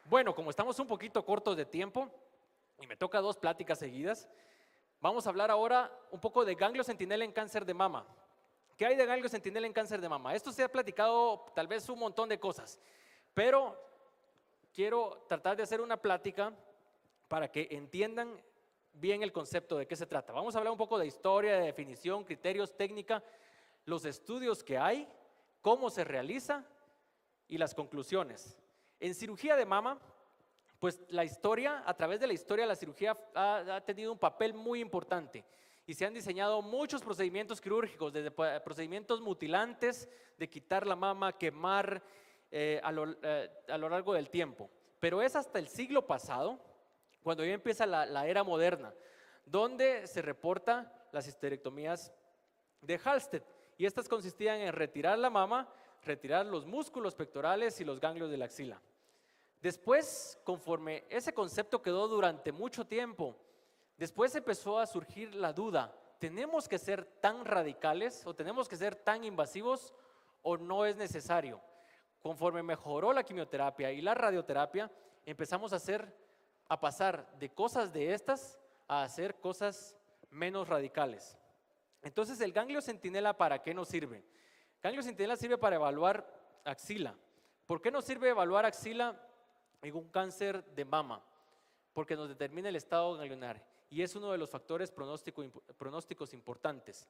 Bueno, como estamos un poquito cortos de tiempo y me toca 2 pláticas seguidas, vamos a hablar ahora un poco de ganglio centinela en cáncer de mama. ¿Qué hay de ganglio centinela en cáncer de mama? Esto se ha platicado tal vez un montón de cosas, pero quiero tratar de hacer una plática para que entiendan bien el concepto de qué se trata. Vamos a hablar un poco de historia, de definición, criterios, técnica, los estudios que hay, cómo se realiza y las conclusiones. En cirugía de mama, pues la historia, a través de la historia, la cirugía ha tenido un papel muy importante y se han diseñado muchos procedimientos quirúrgicos, desde procedimientos mutilantes, de quitar la mama, quemar a lo largo del tiempo. Pero es hasta el siglo pasado, cuando ya empieza la era moderna, donde se reporta las histerectomías de Halsted. Y estas consistían en retirar la mama, retirar los músculos pectorales y los ganglios de la axila. Después, conforme ese concepto quedó durante mucho tiempo, después empezó a surgir la duda: ¿tenemos que ser tan radicales o tenemos que ser tan invasivos o no es necesario? Conforme mejoró la quimioterapia y la radioterapia, empezamos a pasar de cosas de estas a hacer cosas menos radicales. Entonces, el ganglio centinela, ¿para qué nos sirve? Ganglio centinela sirve para evaluar axila. ¿Por qué nos sirve evaluar axila en un cáncer de mama? Porque nos determina el estado ganglionar y es uno de los factores pronósticos importantes.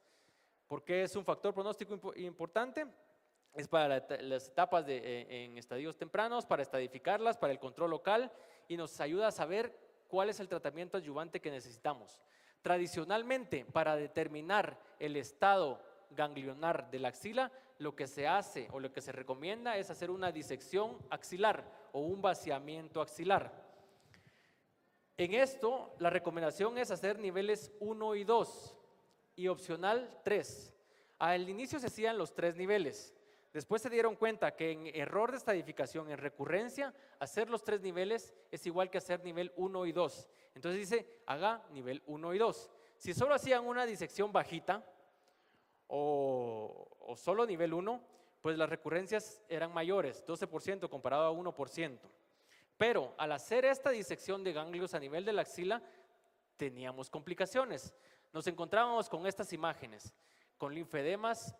¿Por qué es un factor pronóstico importante? Es para las etapas en estadios tempranos, para estadificarlas, para el control local y nos ayuda a saber cuál es el tratamiento adyuvante que necesitamos. Tradicionalmente, para determinar el estado ganglionar de la axila, lo que se hace o lo que se recomienda es hacer una disección axilar o un vaciamiento axilar. En esto, la recomendación es hacer niveles 1 y 2 y opcional 3. Al inicio se hacían los 3 niveles. Después se dieron cuenta que en error de estadificación, en recurrencia, hacer los 3 niveles es igual que hacer nivel 1 y 2. Entonces dice, haga nivel 1 y 2. Si solo hacían una disección bajita o solo nivel 1, pues las recurrencias eran mayores, 12% comparado a 1%. Pero al hacer esta disección de ganglios a nivel de la axila, teníamos complicaciones. Nos encontrábamos con estas imágenes, con linfedemas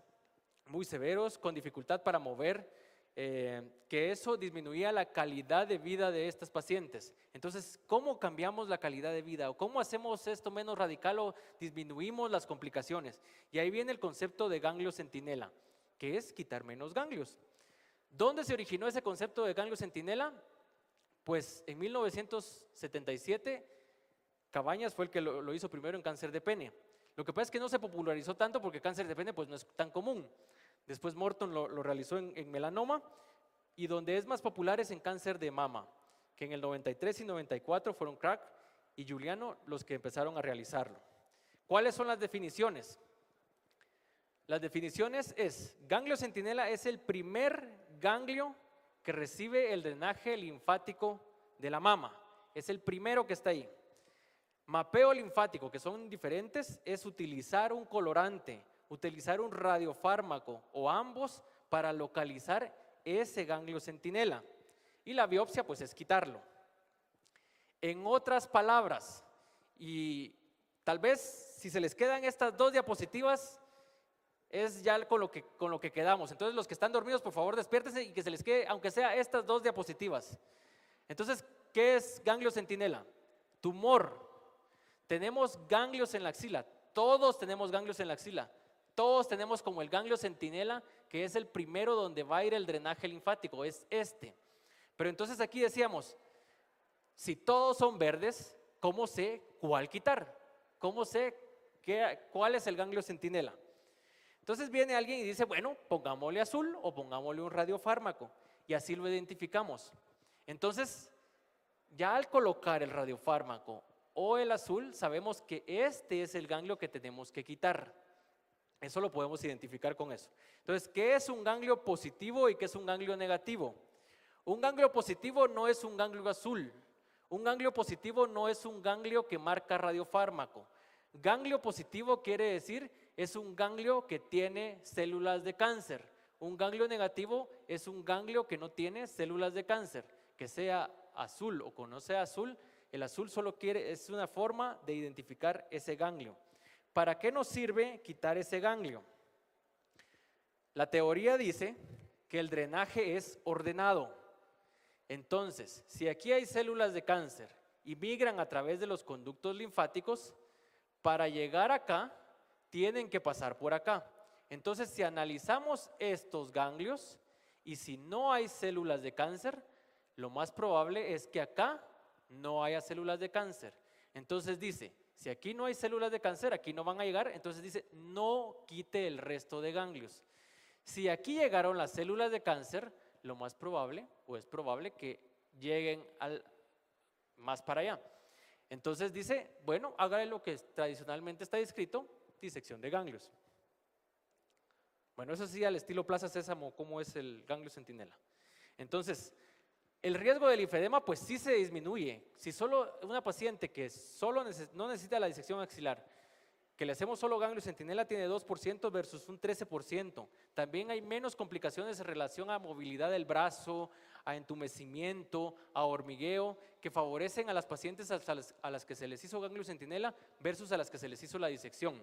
muy severos, con dificultad para mover, que eso disminuía la calidad de vida de estas pacientes. Entonces, ¿cómo cambiamos la calidad de vida? ¿O cómo hacemos esto menos radical o disminuimos las complicaciones? Y ahí viene el concepto de ganglio centinela, que es quitar menos ganglios. ¿Dónde se originó ese concepto de ganglio centinela? Pues en 1977, Cabañas fue el que lo hizo primero en cáncer de pene. Lo que pasa es que no se popularizó tanto porque cáncer de pene pues no es tan común. Después Morton lo realizó en melanoma y donde es más popular es en cáncer de mama, que en el 93 y 94 fueron Crack y Giuliano los que empezaron a realizarlo. ¿Cuáles son las definiciones? Las definiciones es, ganglio centinela es el primer ganglio que recibe el drenaje linfático de la mama. Es el primero que está ahí. Mapeo linfático, que son diferentes, es utilizar un colorante, utilizar un radiofármaco o ambos para localizar ese ganglio centinela. Y la biopsia pues es quitarlo. En otras palabras, y tal vez si se les quedan estas 2 diapositivas, es ya con lo que quedamos. Entonces los que están dormidos, por favor despiértense y que se les quede, aunque sea estas 2 diapositivas. Entonces, ¿qué es ganglio centinela? Tumor. Tenemos ganglios en la axila, todos tenemos ganglios en la axila, todos tenemos como el ganglio centinela, que es el primero donde va a ir el drenaje linfático, es este. Pero entonces aquí decíamos, si todos son verdes, ¿cómo sé cuál quitar? ¿Cómo sé cuál es el ganglio centinela? Entonces viene alguien y dice, bueno, pongámosle azul o pongámosle un radiofármaco y así lo identificamos. Entonces, ya al colocar el radiofármaco o el azul, sabemos que este es el ganglio que tenemos que quitar. Eso lo podemos identificar con eso. Entonces, ¿qué es un ganglio positivo y qué es un ganglio negativo? Un ganglio positivo no es un ganglio azul. Un ganglio positivo no es un ganglio que marca radiofármaco. Ganglio positivo quiere decir es un ganglio que tiene células de cáncer. Un ganglio negativo es un ganglio que no tiene células de cáncer, que sea azul o que no sea azul. El azul solo es una forma de identificar ese ganglio. ¿Para qué nos sirve quitar ese ganglio? La teoría dice que el drenaje es ordenado. Entonces, si aquí hay células de cáncer y migran a través de los conductos linfáticos, para llegar acá, tienen que pasar por acá. Entonces, si analizamos estos ganglios y si no hay células de cáncer, lo más probable es que acá no haya células de cáncer. Entonces dice, si aquí no hay células de cáncer, aquí no van a llegar, entonces dice, no quite el resto de ganglios. Si aquí llegaron las células de cáncer, lo más probable, o es probable que lleguen más para allá. Entonces dice, bueno, hágale lo que tradicionalmente está descrito, disección de ganglios. Bueno, eso sí al estilo Plaza Sésamo, cómo es el ganglio centinela. Entonces, el riesgo del linfedema pues sí se disminuye. Si solo una paciente que solo no necesita la disección axilar, que le hacemos solo ganglio centinela, tiene 2% versus un 13%. También hay menos complicaciones en relación a movilidad del brazo, a entumecimiento, a hormigueo, que favorecen a las pacientes a las que se les hizo ganglio centinela versus a las que se les hizo la disección.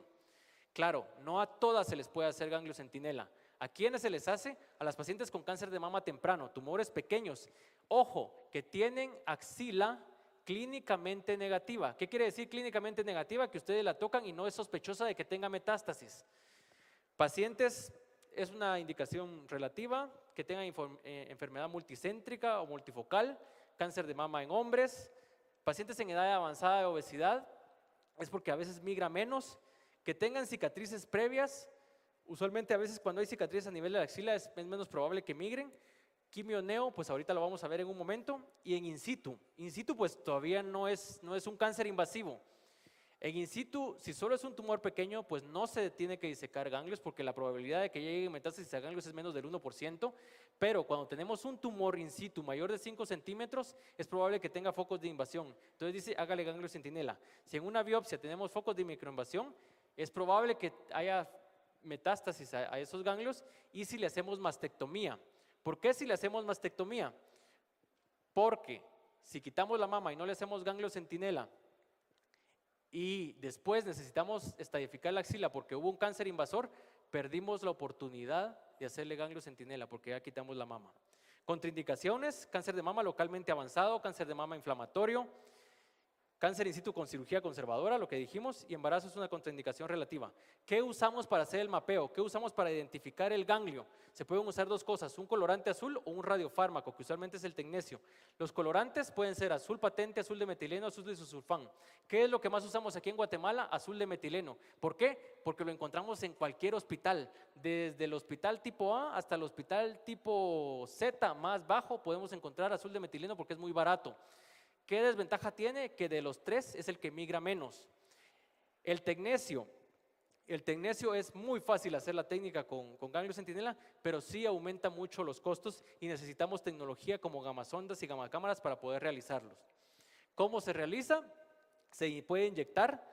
Claro, no a todas se les puede hacer ganglio centinela. ¿A quiénes se les hace? A las pacientes con cáncer de mama temprano, tumores pequeños. Ojo, que tienen axila clínicamente negativa. ¿Qué quiere decir clínicamente negativa? Que ustedes la tocan y no es sospechosa de que tenga metástasis. Pacientes, es una indicación relativa, que tengan enfermedad multicéntrica o multifocal, cáncer de mama en hombres, pacientes en edad avanzada de obesidad, es porque a veces migra menos, que tengan cicatrices previas, usualmente a veces cuando hay cicatrices a nivel de la axila es menos probable que migren. Quimioneo, pues ahorita lo vamos a ver en un momento, y en in situ. In situ pues todavía no es un cáncer invasivo. En in situ, si solo es un tumor pequeño, pues no se tiene que disecar ganglios porque la probabilidad de que llegue metástasis a ganglios es menos del 1%, pero cuando tenemos un tumor in situ mayor de 5 centímetros, es probable que tenga focos de invasión. Entonces dice, hágale ganglio centinela. Si en una biopsia tenemos focos de microinvasión, es probable que haya metástasis a esos ganglios, y si le hacemos mastectomía. ¿Por qué si le hacemos mastectomía? Porque si quitamos la mama y no le hacemos ganglio centinela y después necesitamos estadificar la axila porque hubo un cáncer invasor, perdimos la oportunidad de hacerle ganglio centinela porque ya quitamos la mama. Contraindicaciones: cáncer de mama localmente avanzado, cáncer de mama inflamatorio, cáncer in situ con cirugía conservadora, lo que dijimos, y embarazo es una contraindicación relativa. ¿Qué usamos para hacer el mapeo? ¿Qué usamos para identificar el ganglio? Se pueden usar dos cosas, un colorante azul o un radiofármaco, que usualmente es el tecnesio. Los colorantes pueden ser azul patente, azul de metileno, azul de isosulfán. ¿Qué es lo que más usamos aquí en Guatemala? Azul de metileno. ¿Por qué? Porque lo encontramos en cualquier hospital, desde el hospital tipo A hasta el hospital tipo Z más bajo, podemos encontrar azul de metileno porque es muy barato. ¿Qué desventaja tiene? Que de los tres es el que migra menos. El tecnesio es muy fácil hacer la técnica con ganglio centinela, pero sí aumenta mucho los costos y necesitamos tecnología como gamasondas y gamacámaras para poder realizarlos. ¿Cómo se realiza? Se puede inyectar.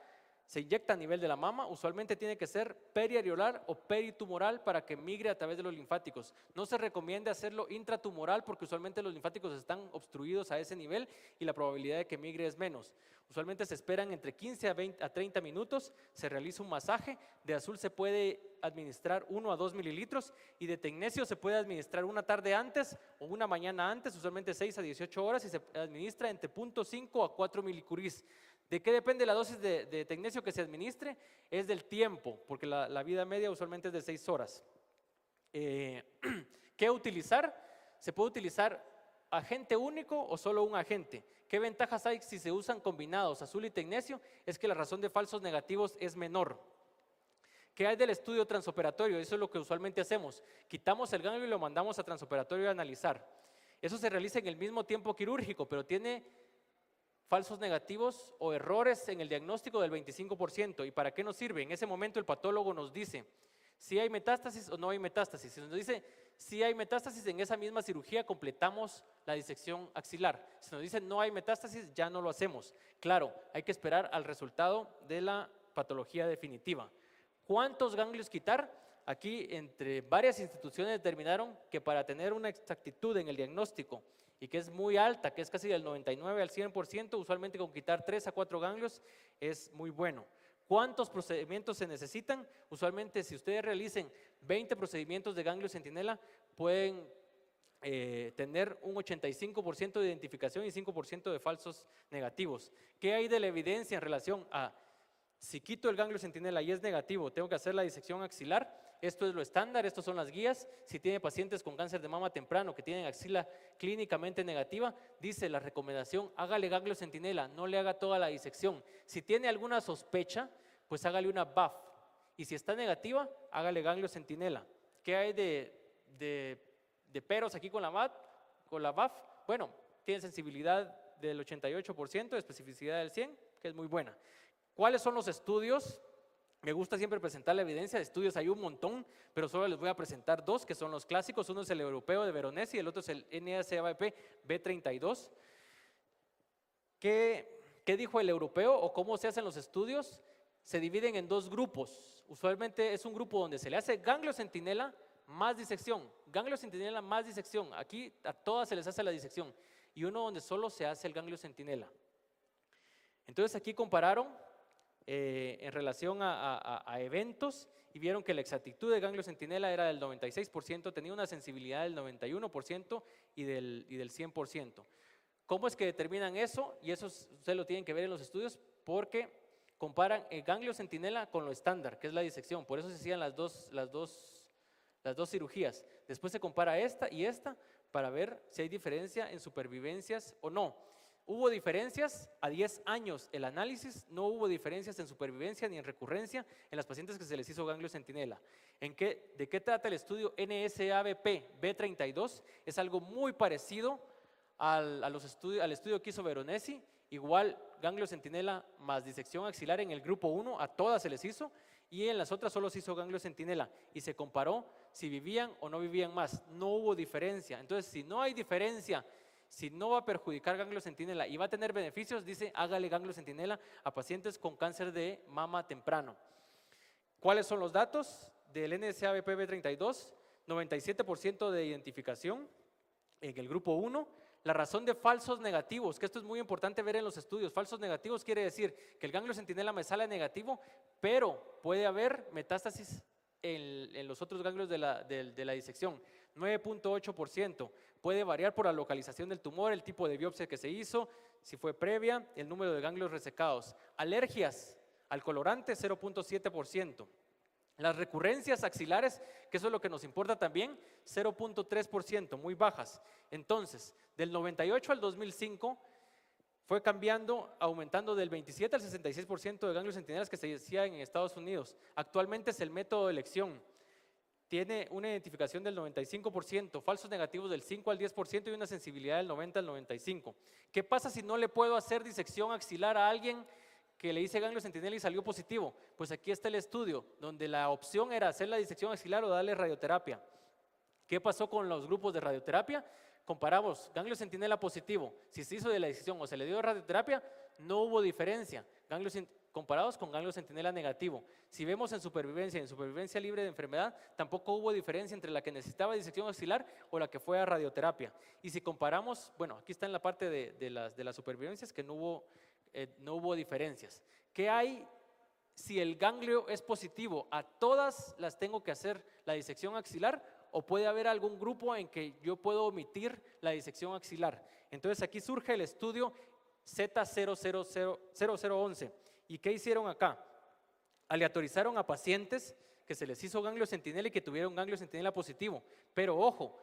Se inyecta a nivel de la mama, usualmente tiene que ser periareolar o peritumoral para que migre a través de los linfáticos. No se recomienda hacerlo intratumoral porque usualmente los linfáticos están obstruidos a ese nivel y la probabilidad de que migre es menos. Usualmente se esperan entre 15 a 30 minutos, se realiza un masaje. De azul se puede administrar 1 a 2 mililitros y de tecnesio se puede administrar una tarde antes o una mañana antes, usualmente 6 a 18 horas, y se administra entre 0.5 a 4 milicuries. ¿De qué depende la dosis de tecnesio que se administre? Es del tiempo, porque la vida media usualmente es de 6 horas. ¿Qué utilizar? Se puede utilizar agente único o solo un agente. ¿Qué ventajas hay si se usan combinados azul y tecnesio? Es que la razón de falsos negativos es menor. ¿Qué hay del estudio transoperatorio? Eso es lo que usualmente hacemos. Quitamos el ganglio y lo mandamos a transoperatorio a analizar. Eso se realiza en el mismo tiempo quirúrgico, pero tiene falsos negativos o errores en el diagnóstico del 25%. ¿Y para qué nos sirve? En ese momento el patólogo nos dice si hay metástasis o no hay metástasis. Si nos dice si hay metástasis, en esa misma cirugía completamos la disección axilar. Si nos dice no hay metástasis, ya no lo hacemos. Claro, hay que esperar al resultado de la patología definitiva. ¿Cuántos ganglios quitar? Aquí entre varias instituciones determinaron que para tener una exactitud en el diagnóstico y que es muy alta, que es casi del 99 al 100%, usualmente con quitar 3 a 4 ganglios es muy bueno. ¿Cuántos procedimientos se necesitan? Usualmente si ustedes realicen 20 procedimientos de ganglio centinela, pueden tener un 85% de identificación y 5% de falsos negativos. ¿Qué hay de la evidencia en relación a si quito el ganglio centinela y es negativo, tengo que hacer la disección axilar? Esto es lo estándar, estas son las guías. Si tiene pacientes con cáncer de mama temprano que tienen axila clínicamente negativa, dice la recomendación, hágale ganglio centinela, no le haga toda la disección. Si tiene alguna sospecha, pues hágale una BAF. Y si está negativa, hágale ganglio centinela. ¿Qué hay de peros aquí con la BAF? Bueno, tiene sensibilidad del 88%, especificidad del 100%, que es muy buena. ¿Cuáles son los estudios? Me gusta siempre presentar la evidencia de estudios, hay un montón, pero solo les voy a presentar dos que son los clásicos. Uno es el europeo de Veronesi y el otro es el NACABP B32. ¿Qué dijo el europeo o cómo se hacen los estudios? Se dividen en dos grupos. Usualmente es un grupo donde se le hace ganglio centinela más disección, ganglio centinela más disección. Aquí a todas se les hace la disección, y uno donde solo se hace el ganglio centinela. Entonces aquí compararon en relación a eventos y vieron que la exactitud de ganglio centinela era del 96%, tenía una sensibilidad del 91% y del 100%. ¿Cómo es que determinan eso? Y eso ustedes lo tienen que ver en los estudios porque comparan el ganglio centinela con lo estándar, que es la disección. Por eso se hacían las dos cirugías. Después se compara esta y esta para ver si hay diferencia en supervivencias o no. Hubo diferencias a 10 años el análisis, no hubo diferencias en supervivencia ni en recurrencia en las pacientes que se les hizo ganglio centinela. ¿De qué trata el estudio NSABP B32? Es algo muy parecido al estudio que hizo Veronesi, igual ganglio centinela más disección axilar en el grupo 1, a todas se les hizo, y en las otras solo se hizo ganglio centinela y se comparó si vivían o no vivían más. No hubo diferencia. Entonces, si no hay diferencia, si no va a perjudicar ganglio centinela y va a tener beneficios, dice hágale ganglio centinela a pacientes con cáncer de mama temprano. ¿Cuáles son los datos del NSABP B32? 97% de identificación en el grupo 1. La razón de falsos negativos, que esto es muy importante ver en los estudios. Falsos negativos quiere decir que el ganglio centinela me sale negativo, pero puede haber metástasis en los otros ganglios de la disección. 9.8%. Puede variar por la localización del tumor, el tipo de biopsia que se hizo, si fue previa, el número de ganglios resecados. Alergias al colorante, 0.7%. Las recurrencias axilares, que eso es lo que nos importa también, 0.3%, muy bajas. Entonces, del 98 al 2005 fue cambiando, aumentando del 27 al 66% de ganglios centinelas que se hacían en Estados Unidos. Actualmente es el método de elección. Tiene una identificación del 95%, falsos negativos del 5 al 10% y una sensibilidad del 90 al 95%. ¿Qué pasa si no le puedo hacer disección axilar a alguien que le hice ganglio centinela y salió positivo? Pues aquí está el estudio, donde la opción era hacer la disección axilar o darle radioterapia. ¿Qué pasó con los grupos de radioterapia? Comparamos ganglio centinela positivo, si se hizo de la disección o se le dio radioterapia, no hubo diferencia, comparados con ganglio centinela negativo. Si vemos en supervivencia libre de enfermedad, tampoco hubo diferencia entre la que necesitaba disección axilar o la que fue a radioterapia. Y si comparamos, bueno, aquí está en la parte de las supervivencias que no hubo diferencias. ¿Qué hay si el ganglio es positivo? ¿A todas las tengo que hacer la disección axilar o puede haber algún grupo en que yo puedo omitir la disección axilar? Entonces aquí surge el estudio Z0011. ¿Y qué hicieron acá? Aleatorizaron a pacientes que se les hizo ganglio centinela y que tuvieron ganglio centinela positivo, pero ojo,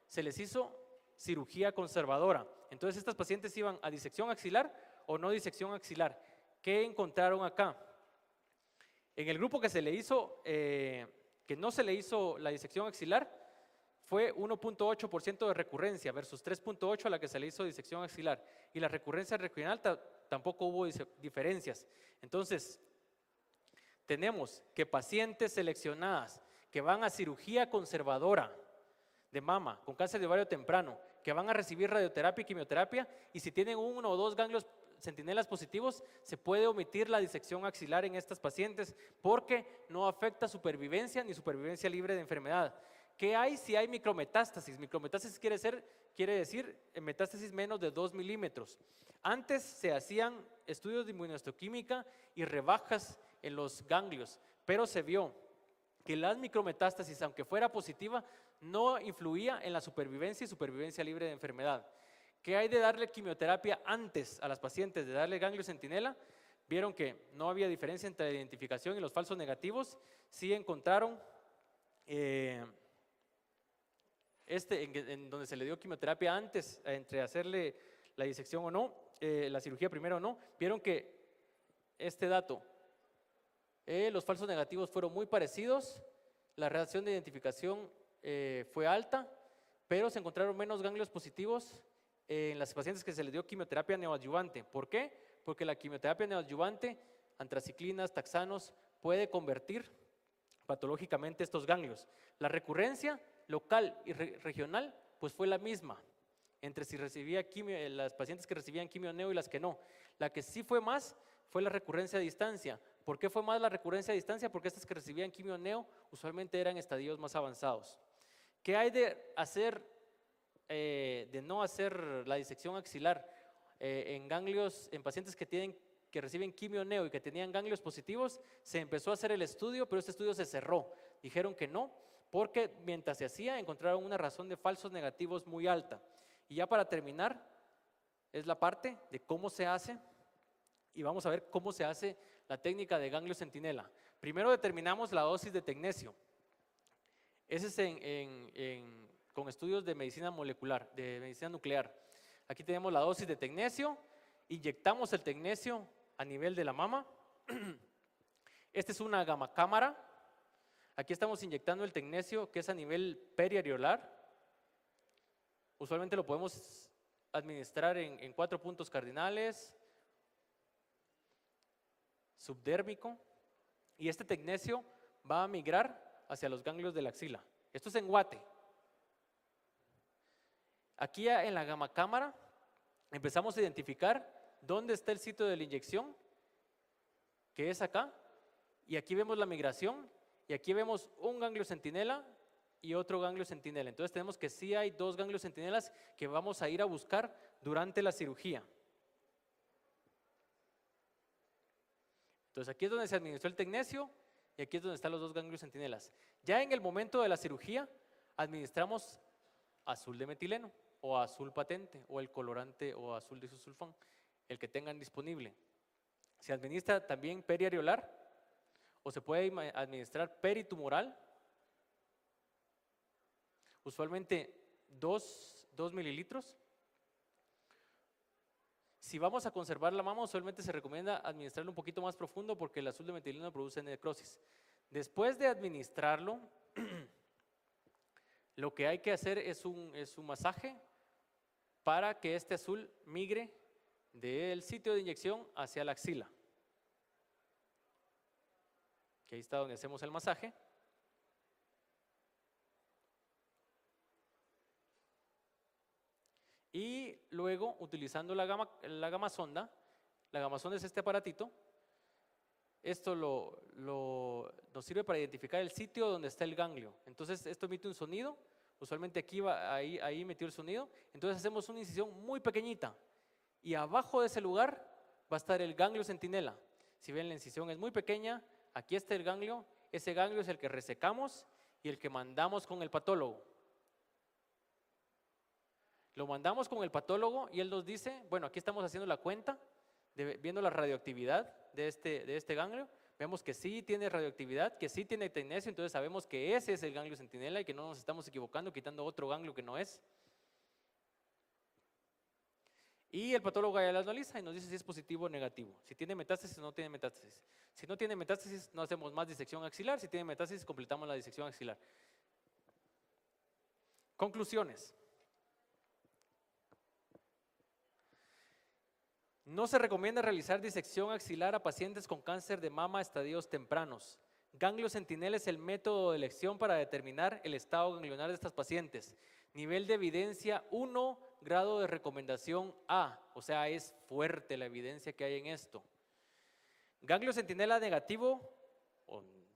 se les hizo cirugía conservadora. Entonces estas pacientes iban a disección axilar o no disección axilar. ¿Qué encontraron acá? En el grupo que se le hizo, que no se le hizo la disección axilar, fue 1.8% de recurrencia versus 3.8% a la que se le hizo disección axilar. Y la recurrencia regional tampoco hubo diferencias. Entonces, tenemos que pacientes seleccionadas que van a cirugía conservadora de mama con cáncer de ovario temprano, que van a recibir radioterapia y quimioterapia, y si tienen 1 o 2 ganglios centinelas positivos, se puede omitir la disección axilar en estas pacientes porque no afecta supervivencia ni supervivencia libre de enfermedad. ¿Qué hay si hay micrometástasis? Micrometástasis quiere decir metástasis menos de 2 milímetros. Antes se hacían estudios de inmunohistoquímica y rebajas en los ganglios, pero se vio que las micrometástasis, aunque fuera positiva, no influía en la supervivencia y supervivencia libre de enfermedad. ¿Qué hay de darle quimioterapia antes a las pacientes de darle ganglio centinela? Vieron que no había diferencia entre la identificación y los falsos negativos. Sí encontraron en donde se le dio quimioterapia antes, entre hacerle la disección o no, la cirugía primero o no, vieron que este dato, los falsos negativos fueron muy parecidos, la reacción de identificación fue alta, pero se encontraron menos ganglios positivos en las pacientes que se les dio quimioterapia neoadyuvante. ¿Por qué? Porque la quimioterapia neoadyuvante, antraciclinas, taxanos, puede convertir patológicamente estos ganglios. La recurrencia local y regional pues fue la misma entre si recibía quimio, las pacientes que recibían quimio neo y las que no. La que sí fue más fue la recurrencia a distancia. ¿Por qué fue más la recurrencia a distancia? Porque estas que recibían quimio neo usualmente eran estadios más avanzados. ¿Qué hay de no hacer la disección axilar en ganglios, en pacientes que que reciben quimio-neo y que tenían ganglios positivos, se empezó a hacer el estudio, pero este estudio se cerró. Dijeron que no, porque mientras se hacía encontraron una razón de falsos negativos muy alta. Y ya para terminar, es la parte de cómo se hace, y vamos a ver cómo se hace la técnica de ganglio centinela. Primero determinamos la dosis de tecnesio. Ese es con estudios de medicina molecular, de medicina nuclear. Aquí tenemos la dosis de tecnesio, inyectamos el tecnesio a nivel de la mama. Esta es una gamma cámara. Aquí estamos inyectando el tecnesio que es a nivel periareolar. Usualmente lo podemos administrar en 4 puntos cardinales, subdérmico, y este tecnesio va a migrar hacia los ganglios de la axila. Esto es en guate. Aquí en la gamma cámara empezamos a identificar dónde está el sitio de la inyección, que es acá, y aquí vemos la migración, y aquí vemos un ganglio centinela y otro ganglio centinela. Entonces tenemos que sí hay 2 ganglios centinelas que vamos a ir a buscar durante la cirugía. Entonces aquí es donde se administró el tecnesio y aquí es donde están los 2 ganglios centinelas. Ya en el momento de la cirugía administramos azul de metileno o azul patente o el colorante o azul de isosulfán, el que tengan disponible. Se administra también periareolar o se puede administrar peritumoral, usualmente 2 mililitros. Si vamos a conservar la mama, usualmente se recomienda administrarlo un poquito más profundo porque el azul de metileno produce necrosis. Después de administrarlo, lo que hay que hacer es un masaje para que este azul migre del sitio de inyección hacia la axila. Que ahí está donde hacemos el masaje. Y luego, utilizando la gamma sonda es este aparatito. Esto nos sirve para identificar el sitio donde está el ganglio. Entonces, esto emite un sonido. Usualmente aquí ahí emitió el sonido. Entonces, hacemos una incisión muy pequeñita. Y abajo de ese lugar va a estar el ganglio centinela. Si ven, la incisión es muy pequeña. Aquí está el ganglio. Ese ganglio es el que resecamos y el que mandamos con el patólogo. Lo mandamos con el patólogo y él nos dice, bueno, aquí estamos haciendo la cuenta, viendo la radioactividad de este ganglio. Vemos que sí tiene radioactividad, que sí tiene tecnesio, entonces sabemos que ese es el ganglio centinela y que no nos estamos equivocando, quitando otro ganglio que no es. Y el patólogo ya lo analiza y nos dice si es positivo o negativo, si tiene metástasis o no tiene metástasis. Si no tiene metástasis, no hacemos más disección axilar, si tiene metástasis, completamos la disección axilar. Conclusiones. No se recomienda realizar disección axilar a pacientes con cáncer de mama a estadios tempranos. Ganglio centinela es el método de elección para determinar el estado ganglionar de estas pacientes. Nivel de evidencia 1, grado de recomendación A, o sea, es fuerte la evidencia que hay en esto. Ganglio centinela negativo,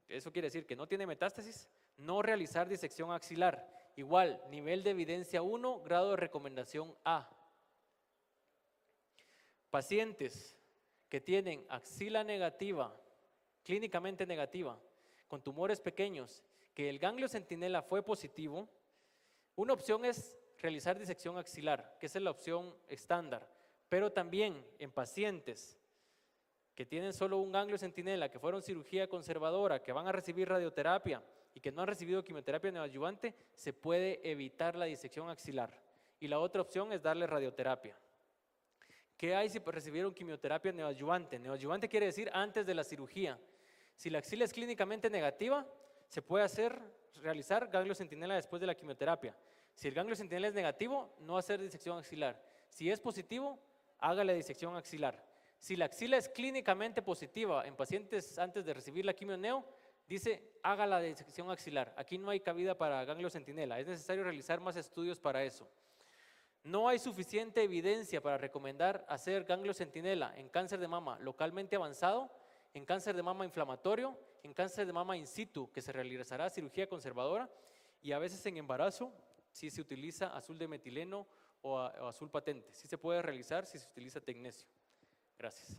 eso quiere decir que no tiene metástasis, no realizar disección axilar. Igual, nivel de evidencia 1, grado de recomendación A. Pacientes que tienen axila negativa, clínicamente negativa, con tumores pequeños, que el ganglio centinela fue positivo, una opción es realizar disección axilar, que esa es la opción estándar, pero también en pacientes que tienen solo un ganglio centinela, que fueron cirugía conservadora, que van a recibir radioterapia y que no han recibido quimioterapia neoadyuvante, se puede evitar la disección axilar. Y la otra opción es darle radioterapia. ¿Qué hay si recibieron quimioterapia neoadyuvante? Neoadyuvante quiere decir antes de la cirugía. Si la axila es clínicamente negativa, se puede realizar ganglio centinela después de la quimioterapia. Si el ganglio centinela es negativo, no hacer disección axilar. Si es positivo, haga la disección axilar. Si la axila es clínicamente positiva en pacientes antes de recibir la quimio-neo, dice haga la disección axilar. Aquí no hay cabida para ganglio centinela. Es necesario realizar más estudios para eso. No hay suficiente evidencia para recomendar hacer ganglio centinela en cáncer de mama localmente avanzado, en cáncer de mama inflamatorio, en cáncer de mama in situ, que se realizará cirugía conservadora, y a veces en embarazo, si se utiliza azul de metileno o azul patente. Sí se puede realizar si se utiliza tecnesio. Gracias.